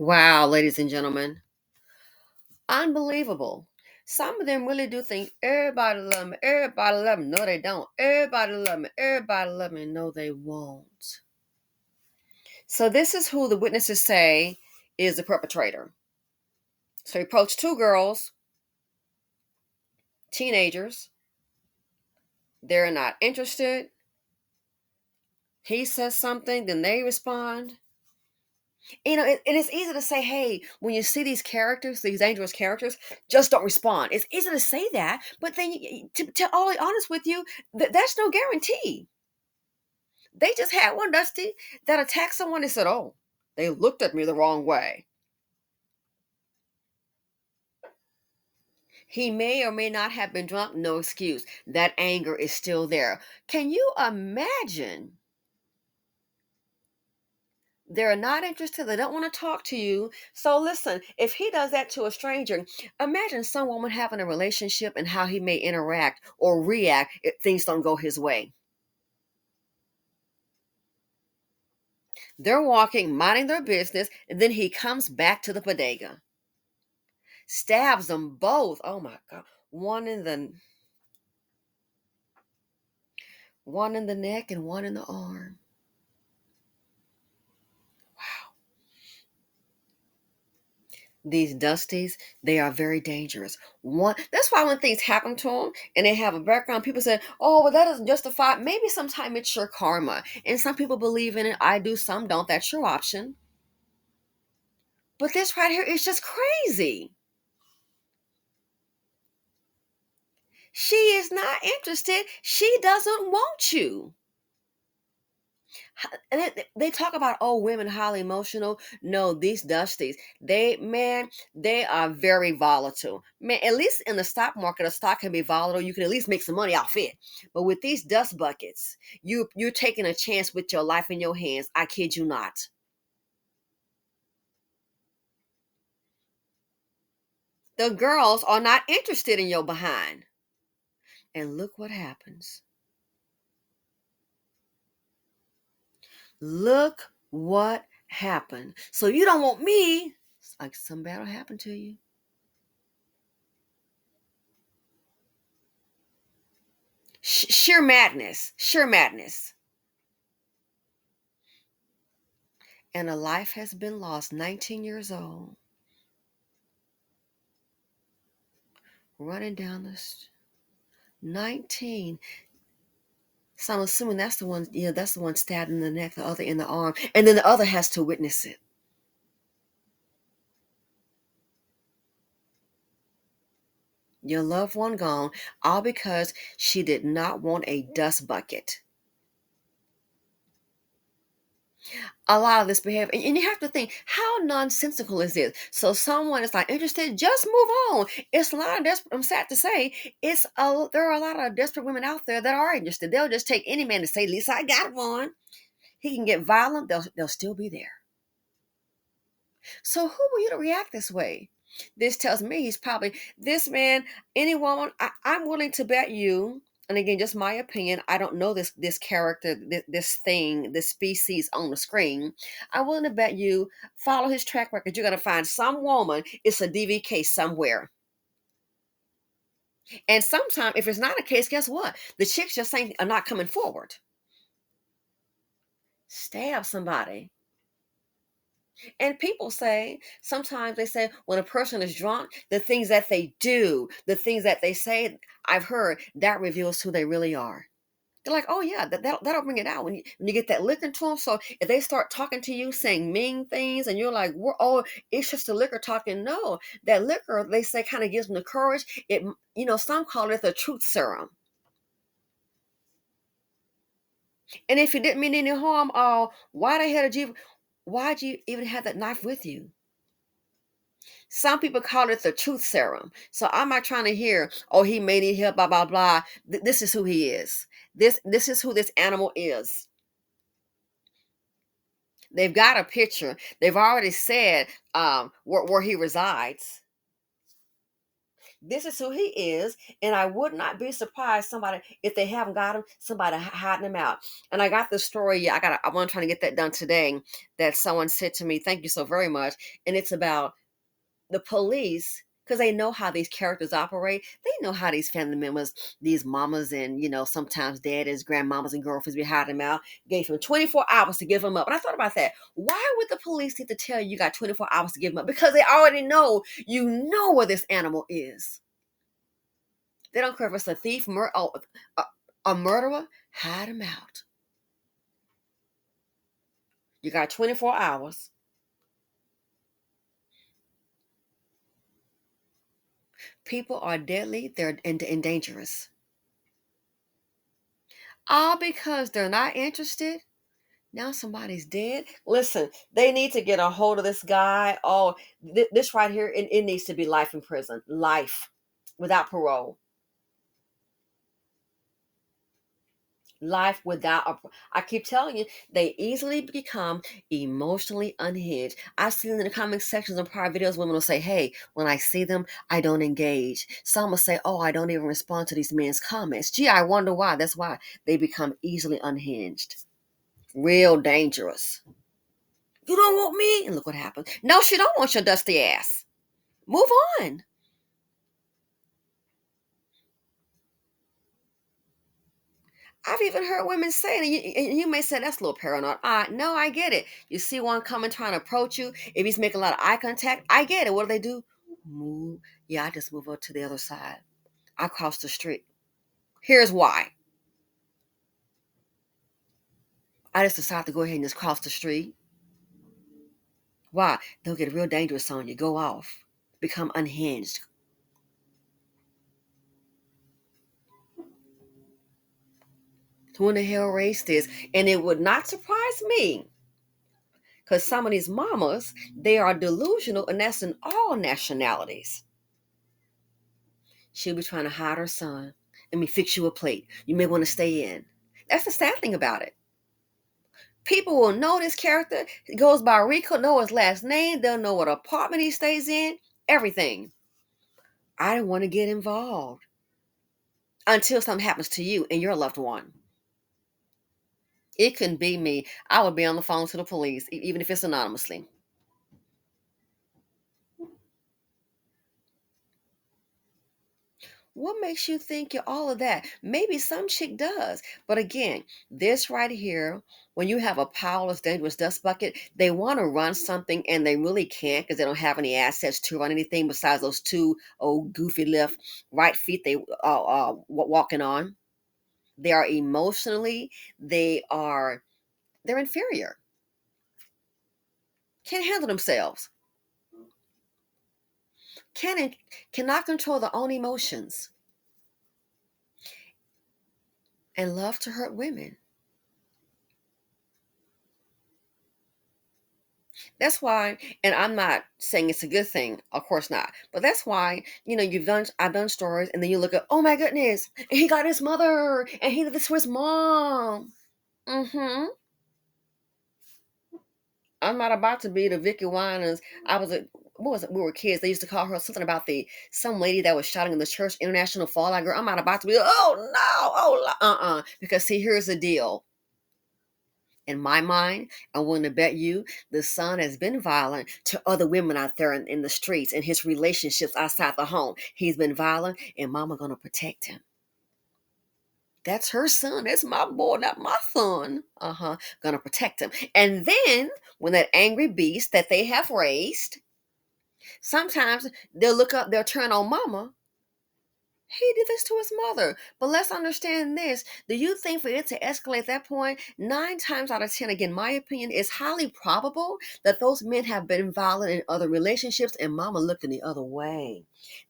Wow, ladies and gentlemen, unbelievable. Some of them really do think everybody love me, everybody love me. No, they don't. Everybody love me, everybody love me. No, they won't. So this is who the witnesses say is the perpetrator. So he approached two girls, teenagers. They're not interested. He says something, then they respond. And it's easy to say, hey, when you see these characters, these dangerous characters, just don't respond. It's easy to say that, but then, to all be honest with you, that's no guarantee. They just had one, Dusty, that attacked someone and said, oh, they looked at me the wrong way. He may or may not have been drunk, no excuse. That anger is still there. Can you imagine? They're not interested. They don't want to talk to you. So listen, if he does that to a stranger, imagine some woman having a relationship and how he may interact or react if things don't go his way. They're walking, minding their business, and then he comes back to the bodega, stabs them both. Oh my God. One in the neck and one in the arm. Wow. These Dusties, they are very dangerous. That's why when things happen to them and they have a background, people say, oh, well, that doesn't justify. Maybe sometime it's your karma. And some people believe in it. I do, some don't. That's your option. But this right here is just crazy. She is not interested. She doesn't want you. And they talk about, oh, women highly emotional. No, these Dusties, they are very volatile. Man, at least in the stock market, a stock can be volatile. You can at least make some money off it. But with these dust buckets, you're taking a chance with your life in your hands. I kid you not. The girls are not interested in your behind. And look what happens. Look what happened. So you don't want me. It's like some bad will happen to you. Sheer madness. Sheer madness. And a life has been lost. 19 years old, running down the 19. So I'm assuming that's the one, that's the one stabbed in the neck, the other in the arm, and then the other has to witness it. Your loved one gone, all because she did not want a dust bucket. A lot of this behavior, and you have to think, how nonsensical is this? So someone is not interested, just move on. It's a lot of desperate. I'm sad to say, there are a lot of desperate women out there that are interested. They'll just take any man to say, Lisa, I got one. He can get violent. They'll still be there. So who were you to react this way? This tells me he's probably this man. Any woman, I'm willing to bet you. And again, just my opinion. I don't know this character, this thing, this species on the screen. I'm willing to bet you follow his track record. You're gonna find some woman. It's a DV case somewhere. And sometimes, if it's not a case, guess what? The chicks just are not coming forward. Stab somebody. And people say, sometimes they say when a person is drunk, the things that they do, the things that they say, I've heard that reveals who they really are. They're like, oh yeah, that'll bring it out when you get that liquor to them. So if they start talking to you, saying mean things, and you're like, oh, it's just the liquor talking. No, that liquor, they say, kind of gives them the courage. Some call it the truth serum. And if you didn't mean any harm, why'd you even have that knife with you? Some people call it the truth serum. So I'm not trying to hear, oh, he may need help, blah, blah, blah. This is who he is. This is who this animal is. They've got a picture. They've already said where he resides. This is who he is, and I would not be surprised somebody if they haven't got him, somebody hiding him out. And I got this story. Yeah, I want to try to get that done today. That someone said to me, "Thank you so very much," and it's about the police because they know how these characters operate. They know how these family members, these mamas and sometimes daddies, grandmamas and girlfriends be hiding them out. Gave him 24 hours to give them up. And I thought about that. Why would the police need to tell you got 24 hours to give them up? Because they already know where this animal is. They don't care if it's a thief, a murderer. Hide him out. You got 24 hours. People are deadly. They're and dangerous. All because they're not interested. Now somebody's dead. Listen, they need to get a hold of this guy. Oh, this right here, it needs to be life in prison. Life without parole. Life without I keep telling you, they easily become emotionally unhinged. I've seen in the comment sections of prior videos, women will say, hey, when I see them, I don't engage. Some will say, oh, I don't even respond to these men's comments. Gee, I wonder why. That's why they become easily unhinged. Real dangerous. You don't want me? And look what happened. No, she don't want your dusty ass. Move on. I've even heard women say it, and you may say that's a little paranoid. No, I get it. You see one coming trying to approach you. If he's making a lot of eye contact, I get it. What do they do? Move. Yeah, I just move up to the other side. I cross the street. Here's why. I just decide to go ahead and just cross the street. Why? They'll get real dangerous on you. Go off. Become unhinged. Who in the hell raised this? And it would not surprise me because some of these mamas, they are delusional, and that's in all nationalities. She'll be trying to hide her son. Let me fix you a plate. You may want to stay in. That's the sad thing about it. People will know this character. He goes by Rico, know his last name. They'll know what apartment he stays in. Everything. I don't want to get involved until something happens to you and your loved one. It couldn't be me. I would be on the phone to the police, even if it's anonymously. What makes you think you're all of that? Maybe some chick does. But again, this right here, when you have a powerless, dangerous dust bucket, they want to run something and they really can't because they don't have any assets to run anything besides those two old goofy left right feet they walking on. They are emotionally, they're inferior. Can't handle themselves. Can cannot control their own emotions and love to hurt women. That's why, and I'm not saying it's a good thing, of course not. But that's why, I've done stories, and then you look at, oh my goodness, and he got his mother, and he did this with his mom. Mm-hmm. I'm not about to be the Vicky Winans. I was a what was it? We were kids. They used to call her something about some lady that was shouting in the church, international fallout girl. I'm not about to be, oh no, Because see, here's the deal. In my mind, I'm willing to bet you the son has been violent to other women out there in the streets and his relationships outside the home. He's been violent, and mama gonna protect him. That's her son. That's my boy, not my son. Gonna protect him. And then when that angry beast that they have raised, sometimes they'll turn on mama. He did this to his mother. But let's understand this. Do you think for it to escalate at that point, 9 times out of 10, again, my opinion, is highly probable that those men have been violent in other relationships and mama looking the other way.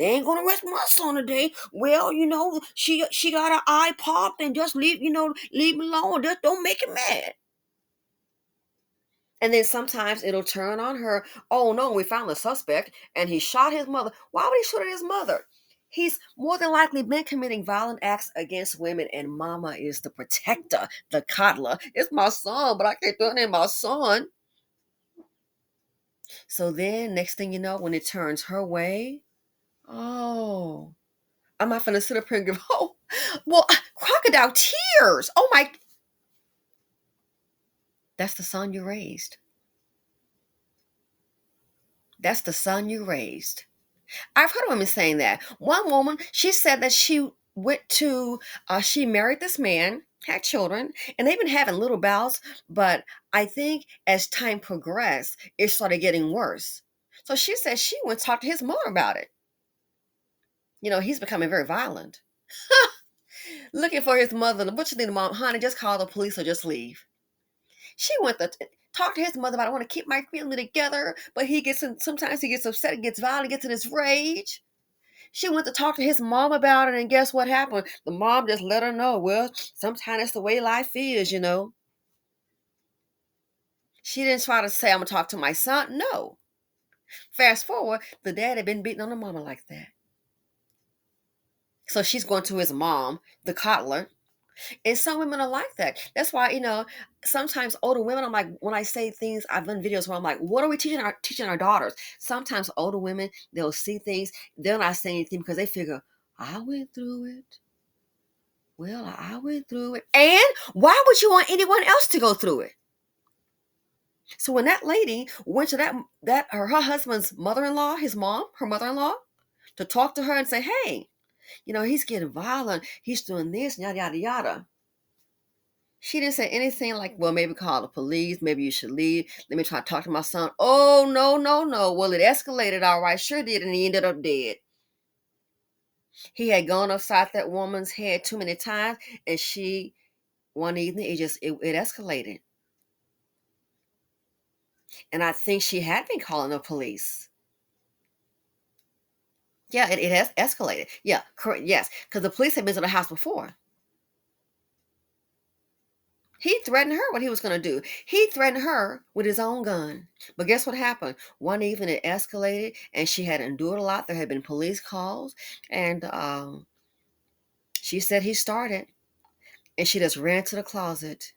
They ain't gonna arrest my son today. Well, she got her eye popped and just leave him alone. Just don't make him mad. And then sometimes it'll turn on her. Oh no, we found the suspect and he shot his mother. Why would he shoot at his mother? He's more than likely been committing violent acts against women, and mama is the protector, the coddler. It's my son, but I can't do anything my son. So then, next thing you know, when it turns her way, Oh, I'm not finna sit up here and give, oh, well, crocodile tears. Oh my, that's the son you raised. That's the son you raised. I've heard women saying that. One woman, she said that she went to, she married this man, had children, and they've been having little bouts, but I think as time progressed, it started getting worse. So she said she went to talk to his mother about it. He's becoming very violent. Looking for his mother. What you think, mom? Honey, just call the police or just leave. She went to talk to his mother about, I want to keep my family together, but sometimes he gets upset, gets violent, gets in his rage. She went to talk to his mom about it, and guess what happened? The mom just let her know, well, sometimes it's the way life is. She didn't try to say, I'm going to talk to my son. No. Fast forward, the dad had been beating on the mama like that. So she's going to his mom, the coddler. And some women are like that. That's why, sometimes older women, I'm like, when I say things, I've done videos where I'm like, what are we teaching our daughters? Sometimes older women, they'll see things, they're not saying anything because they figure, I went through it. Well, I went through it. And why would you want anyone else to go through it? So when that lady went to her husband's mother-in-law, his mom, her mother-in-law, to talk to her and say, hey, he's getting violent. He's doing this, yada, yada, yada. She didn't say anything like, well, maybe call the police. Maybe you should leave. Let me try to talk to my son. Oh, no, no, no. Well, it escalated. All right. Sure did. And he ended up dead. He had gone upside that woman's head too many times. And one evening, it escalated. And I think she had been calling the police. Yeah, it has escalated. Yeah, correct. Yes. Because the police had been to the house before. He threatened her what he was going to do. He threatened her with his own gun. But guess what happened? One evening it escalated and she had endured a lot. There had been police calls. And she said he started. And she just ran to the closet.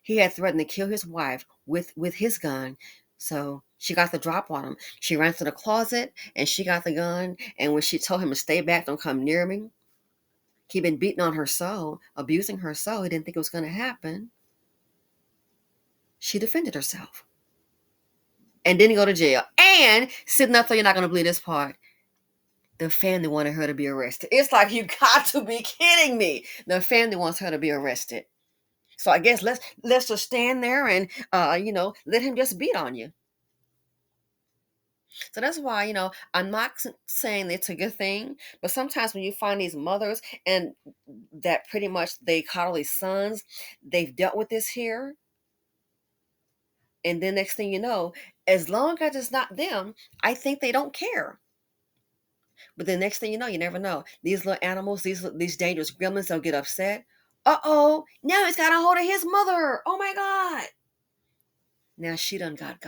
He had threatened to kill his wife with his gun. So she got the drop on him. She ran to the closet and she got the gun. And when she told him to stay back, don't come near me, he'd been beating on her so, abusing her so, he didn't think it was going to happen. She defended herself and didn't go to jail. And sitting up there, you're not going to believe this part. The family wanted her to be arrested. It's like, you got to be kidding me. The family wants her to be arrested. So I guess let's just stand there and let him just beat on you. So that's why, I'm not saying it's a good thing, but sometimes when you find these mothers and that pretty much they coddle these sons, they've dealt with this here. And then next thing you know, as long as it's not them, I think they don't care. But the next thing you know, you never know. These little animals, these dangerous gremlins, they'll get upset. Uh-oh, now he's got a hold of his mother. Oh my God. Now she done got.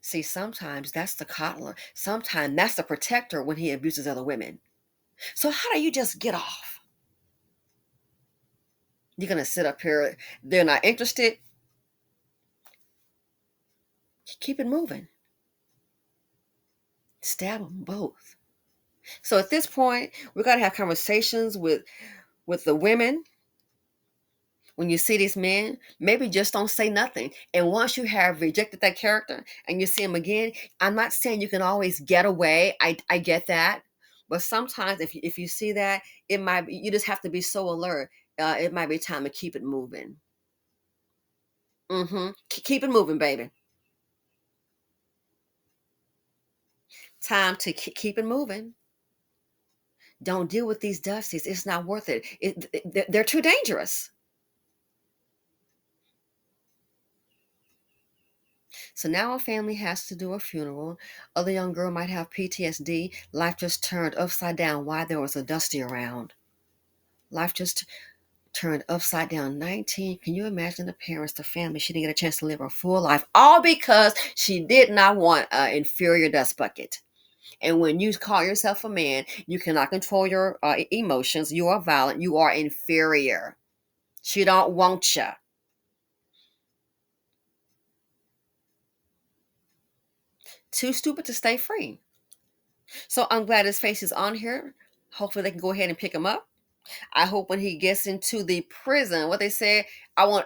See, sometimes that's the coddler. Sometimes that's the protector when he abuses other women. So how do you just get off? You're going to sit up here. They're not interested. Keep it moving. Stab them both. So at this point, we got to have conversations with the women. When you see these men, maybe just don't say nothing. And once you have rejected that character and you see him again, I'm not saying you can always get away. I get that. But sometimes if you see that, you just have to be so alert. It might be time to keep it moving. Keep it moving, baby. Time to keep it moving. Don't deal with these dusties. It's not worth it. They're too dangerous. So now a family has to do a funeral. Other young girl might have PTSD. Life just turned upside down. Why? There was a dusty around. Life just turned upside down. 19. Can you imagine the parents, the family? She didn't get a chance to live her full life. All because she did not want an inferior dust bucket. And when you call yourself a man, you cannot control your emotions. You are violent. You are inferior. She don't want you. too stupid to stay free. So I'm glad his face is on here. Hopefully they can go ahead and pick him up. I hope when he gets into the prison, what they say, I want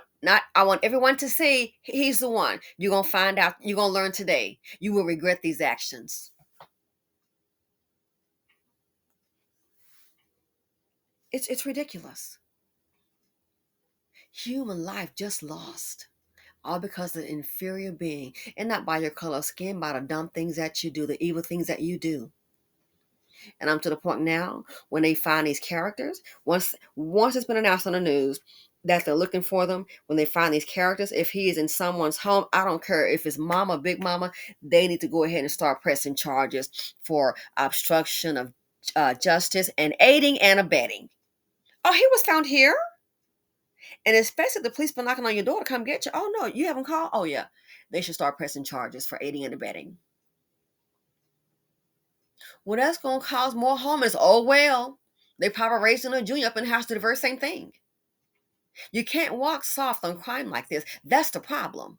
everyone to see he's the one. You're gonna find out, you're gonna learn today. You will regret these actions. It's ridiculous. Human life just lost. All because of an inferior being. And not by your color of skin, by the dumb things that you do, the evil things that you do. And I'm to the point now when they find these characters, once it's been announced on the news that they're looking for them, when they find these characters, if he is in someone's home, I don't care if it's mama, big mama, they need to go ahead and start pressing charges for obstruction of justice and aiding and abetting. Oh, he was found here? And especially the police been knocking on your door to come get you. Oh no, you haven't called? Oh yeah. They should start pressing charges for aiding and abetting. Well, that's gonna cause more homeless. Oh well. They probably raising a junior up in the house to the very same thing. You can't walk soft on crime like this. That's the problem.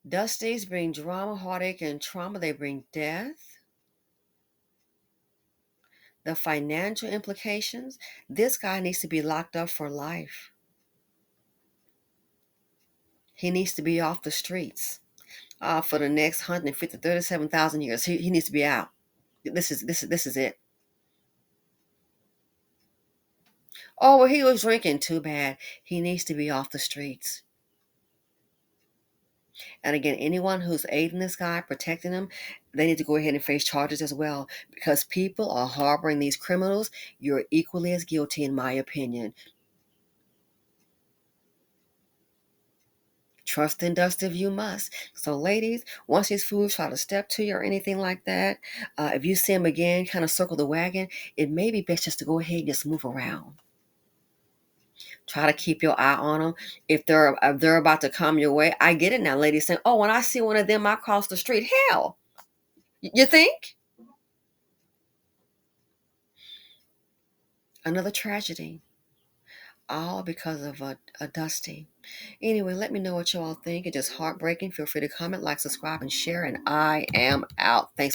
Dusties bring drama, heartache, and trauma. They bring death. The financial implications. This guy needs to be locked up for life. He needs to be off the streets for the next 150, 37,000 years. He needs to be out. This is it. Oh, well, he was drinking. Too bad. He needs to be off the streets. And again, anyone who's aiding this guy, protecting him, they need to go ahead and face charges as well. Because people are harboring these criminals. You're equally as guilty, in my opinion. Trust and dust if you must. So, ladies, once these fools try to step to you or anything like that, if you see them again, kind of circle the wagon, it may be best just to go ahead and just move around. Try to keep your eye on them. If they're about to come your way, I get it now, ladies saying, "Oh, when I see one of them, I cross the street." Hell, you think? Another tragedy, all because of a dusty. Anyway, let me know what you all think. It's just heartbreaking. Feel free to comment, like, subscribe, and share. And I am out. Thanks for